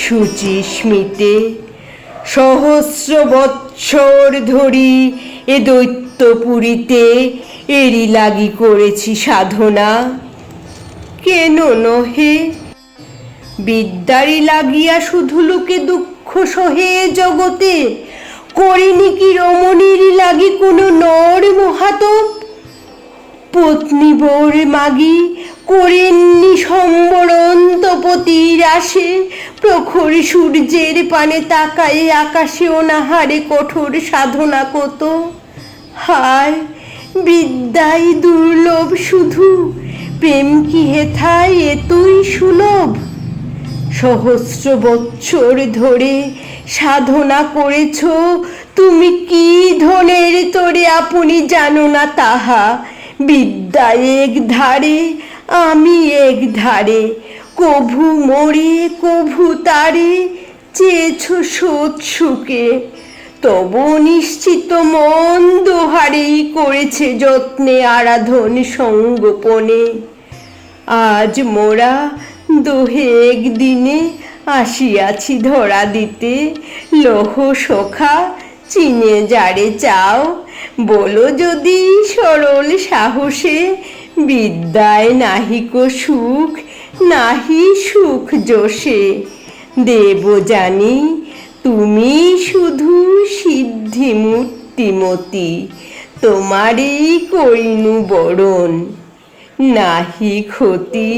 শুচিস্মিতে সহস্র বৎসর ধরি এ দৈত্যপুরীতে এরি লাগি করেছি সাধনা। কেন নহে বিদ্যারি লাগিয়া শুধু লোকে দুঃখ সহে জগতে, করিনি কি রমণীর লাগি কোনো নর মহাতপ? পত্নী বোর মাগি করেননি সম্বরণ তপতির আসে, প্রখর সূর্যের পানে তাকায়ে আকাশে অনাহারে কঠোর সাধনা কত। হায় বিদ্যাই দুর্লভ শুধু, প্রেম কি হেথায় এতই সুলভ? সহস্র বৎসর ধরে সাধনা করেছ তুমি, কি ধনের তোরে আপনি জানো না তাহা? বিদ্যা এক ধারে আমি এক ধারে, কভু মোরে কভু তারে চেয়েছ সোৎ সুখে। তব নিশ্চিত মন দোহারেই করেছে যত্নে আরাধন সঙ্গোপনে। আজ মোরা দোহে একদিনে আসিয়াছি ধরা দিতে, লৌহ সখা চিনে যারে চাও, বলো যদি সরল সাহসে, বিদ্যায় নাহিক সুখ নাহি সুখ যশে। দেব জানি তুমি শুধু সিদ্ধি মূর্তিমতি, তোমারই করিনু বরণ। নাহি ক্ষতি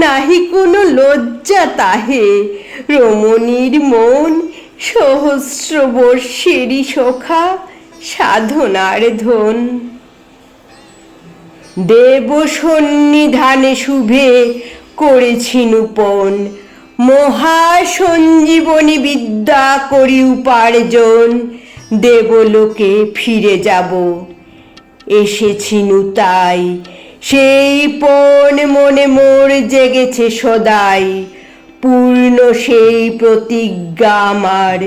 নাহি কোনো লজ্জা তাহে, রমণীর মন সহস্র বর্ষেরই সখা সাধনার ধন। দেব সন্নিধানে শুভে করেছি নূপন, মহা সঞ্জীবনী বিদ্যা করি উপার্জন। দেবলোকে ফিরে যাব এসেছিনু তাই, সেই পণ মনে মোর জেগেছে সদাই। পূর্ণ সেই প্রতিজ্ঞা আমার,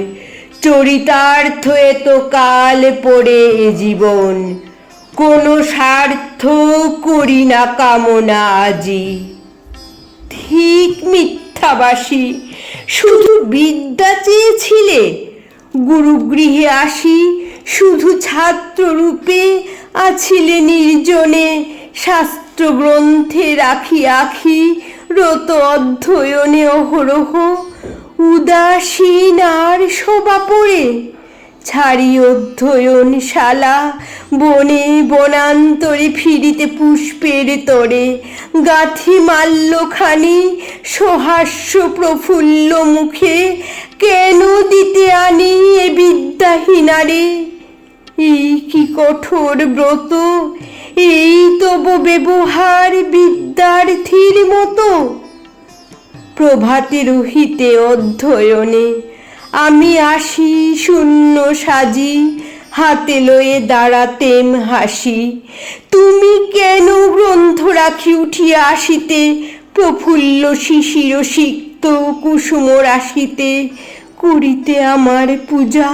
চরিতার্থ এত কাল পড়ে এ জীবন। কোনো স্বার্থ করি না কামনা আজি, ঠিক মিথ্যাবাসী শুধু বিদ্যা চেয়েছিলে। গুরুগৃহে আসি শুধু ছাত্ররূপে, আছিলে নির্জনে শাস্ত্র গ্রন্থে রাখি আখি, রত অধ্যয়নে অহরহ। উদাসীন আর শোভা পড়ে ছাড়ি অধ্যয়নশালা, বনে বনান্তরে ফিরিতে পুষ্পের তরে। গাঁথি মাল্যখানি সহাস্য প্রফুল্ল মুখে, কেন দিতে আনি এ বিদ্যাহীনারে? এই কি কঠোর ব্রত, এই তব ব্যবহার বিদ্যার্থীর মতো? প্রভাতে রহিতে অধ্যয়নে আমি আসি শূন্য সাজি, হাতে লয়ে দাঁড়াতেম হাসি। তুমি কেন গ্রন্থ রাখি উঠিয়া আসিতে, প্রফুল্ল শিশির সিক্ত কুসুম রাশিতে করিতে আমার পূজা?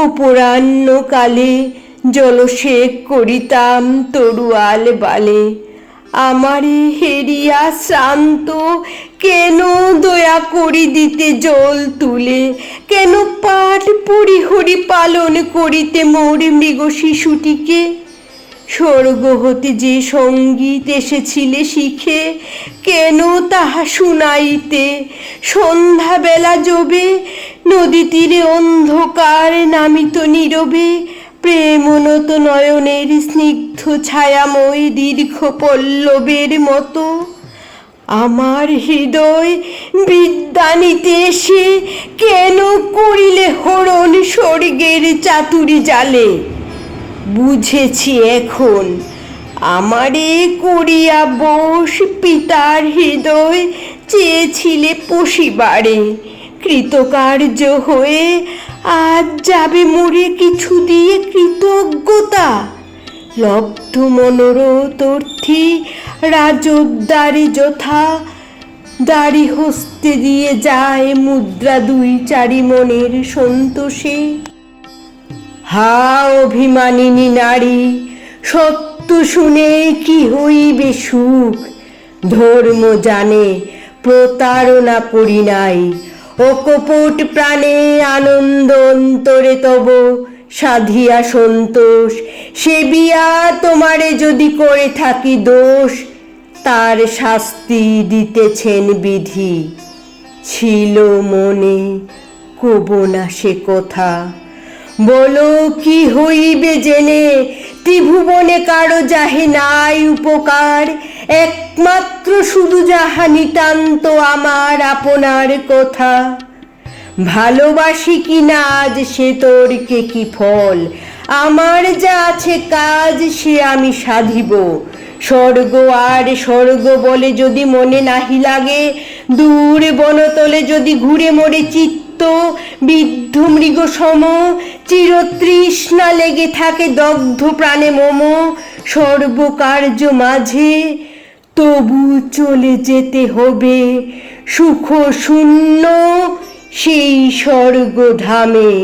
অপরাহ্নকালে জলসেক করিতাম তরুয়াল বালে। আমারে হেরিয়া শ্রান্ত কেন দয়া করি দিতে জল তুলে? কেন পাঠ পড়ি হরি পালন করিতে মোর মৃগ শিশুটিকে? স্বর্গ হতে যে সঙ্গীত এসেছিলে শিখে, কেন তাহা শুনাইতে? সন্ধ্যাবেলা যবে নদী তীরে অন্ধকার নামিত নীরবে, প্রেমনত নয়নের স্নিগ্ধ ছায়াময় দীর্ঘ পল্লবের মতো, আমার হৃদয় বিদ্যা নিতে এসে কেন করিলে হরণ স্বর্গের চাতুরি জালে? বুঝেছি এখন, আমারে করিয়া বশ পিতার হৃদয় চেয়েছিলে পশিবারে। কৃতকার্য হয়ে আজ যাবে মরে কিছু দিয়ে কৃতজ্ঞতা? লব্ধ মনোরথ অর্থী রাজোদ্দারে যথা, দাড়ি হস্তে দিয়ে যায় মুদ্রা দুই চারি মনের সন্তোষে। হা অভিমানিনী নারী, সত্য শুনে কি হইবে সুখ? ধর্ম জানে প্রতারণা করি নাই, ও কপট প্রাণে আনন্দ অন্তরে তব সাধিয়া সন্তোষ, সেবিয়া তোমারে যদি করে থাকি দোষ, তার শাস্তি দিতেছেন বিধি। ছিল মনে কব না সে কথা, বলো কি হইবে জেনে, ত্রিভুবনে কারো যাহে নাই উপকার, একমাত্র শুধু যাহা নিতান্ত আমার আপনার কথা। ভালোবাসি কি না আজ সে তোরকে কি ফল, আমার যা আছে কাজ সে আমি সাধিব। স্বর্গ আর স্বর্গ বলে যদি মনে নাহি লাগে, দূর বনতলে যদি ঘুরে মরে চিত্ত বিদ্ধ মৃগ সম, চিরতৃষ্ণা লেগে থাকে দগ্ধ প্রাণে মম, সর্বকার্য মাঝে তবু চলে যেতে হবে সুখ শূন্য সেই স্বর্গধামে।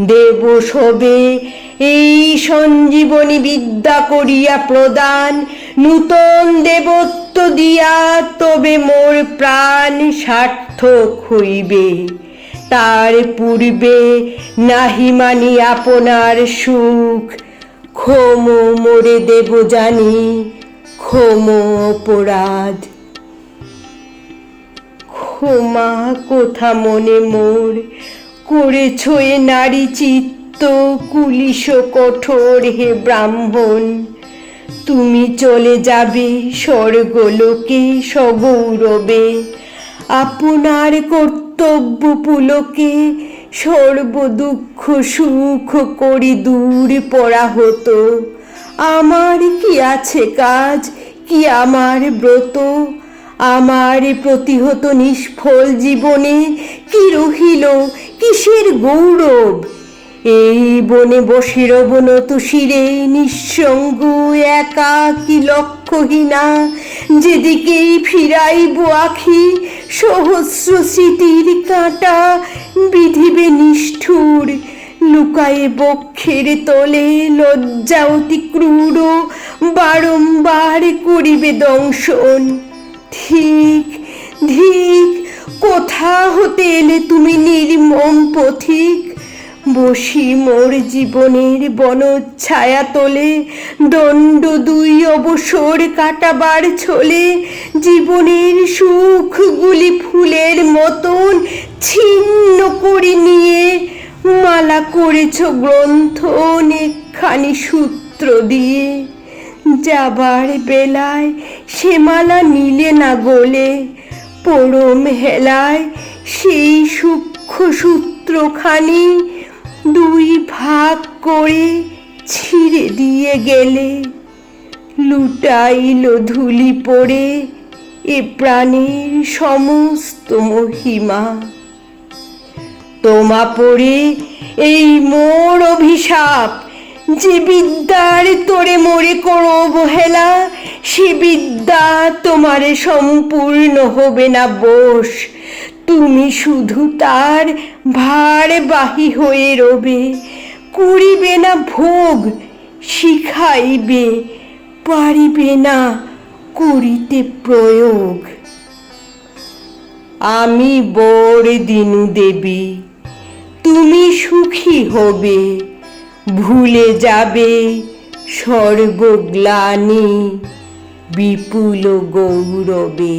দেব সবে এই সঞ্জীবনী বিদ্যা করিয়া প্রদান, নূতন দেবত্ব দিয়া তবে মোর প্রাণ সার্থক হইবে। তার পূর্বে নাহি মানি আপনার সুখ, ক্ষম মোরে দেব জানি ক্ষম অপরাধ। ক্ষমা কোথা মনে মোর করেছ এ নারী চিত্ত কুলিশ কঠোর হে ব্রাহ্মণ, তুমি চলে যাবে স্বর্গলোকে সগৌরবে, আপনার কর্তব্য পুলকে সর্ব দুঃখ সুখ করি দূর পড়া হতো। আমার কি আছে কাজ, কি আমার ব্রত, আমার প্রতিহত নিষ্ফল জীবনে কি রহিল কিসের গৌরব। এই বনে বসে রব নতশিরে নিঃসঙ্গ একাকী লক্ষ্যহীনা, যেদিকেই ফিরাইব আখি সহস্র স্মৃতির কাঁটা বিধিবে নিষ্ঠুর, লুকায়ে বক্ষের তলে লজ্জা অতি ক্রূর, বারংবার করিবে দংশন। ঠিক ধিক কোথা হতে এলে তুমি নির্মম পথিক, বসি মোর জীবনের বনচ্ছায়া তোলে, দণ্ড দুই অবসর কাটাবার ছলে, জীবনের সুখগুলি ফুলের মতন ছিন্ন করে নিয়ে মালা করেছ গ্রন্থন একখানি সূত্র দিয়ে। যাবার বেলায় সে মালা নিলে না গলে, পরম হেলায় সেই সূক্ষ্ম সূত্রখানি দুই ভাগ করে ছিঁড়ে দিয়ে গেলে। লুটাইল ধুলি পড়ে এ প্রাণের সমস্ত মহিমা, তোমা পড়ে এই মোর অভিশাপ, যে বিদ্যার তোরে মোরে করো অবহেলা, সে বিদ্যা তোমারে সম্পূর্ণ হবে না বশ। তুমি শুধু তার ভার বাহী হয়ে রবে, করিবে না ভোগ, শিখাইবে পারিবে না করিতে প্রয়োগ। আমি বর দিনু দেবী, তুমি সুখী হবে, ভুলে যাবে সর্বগ্লানি বিপুল গৌরবে।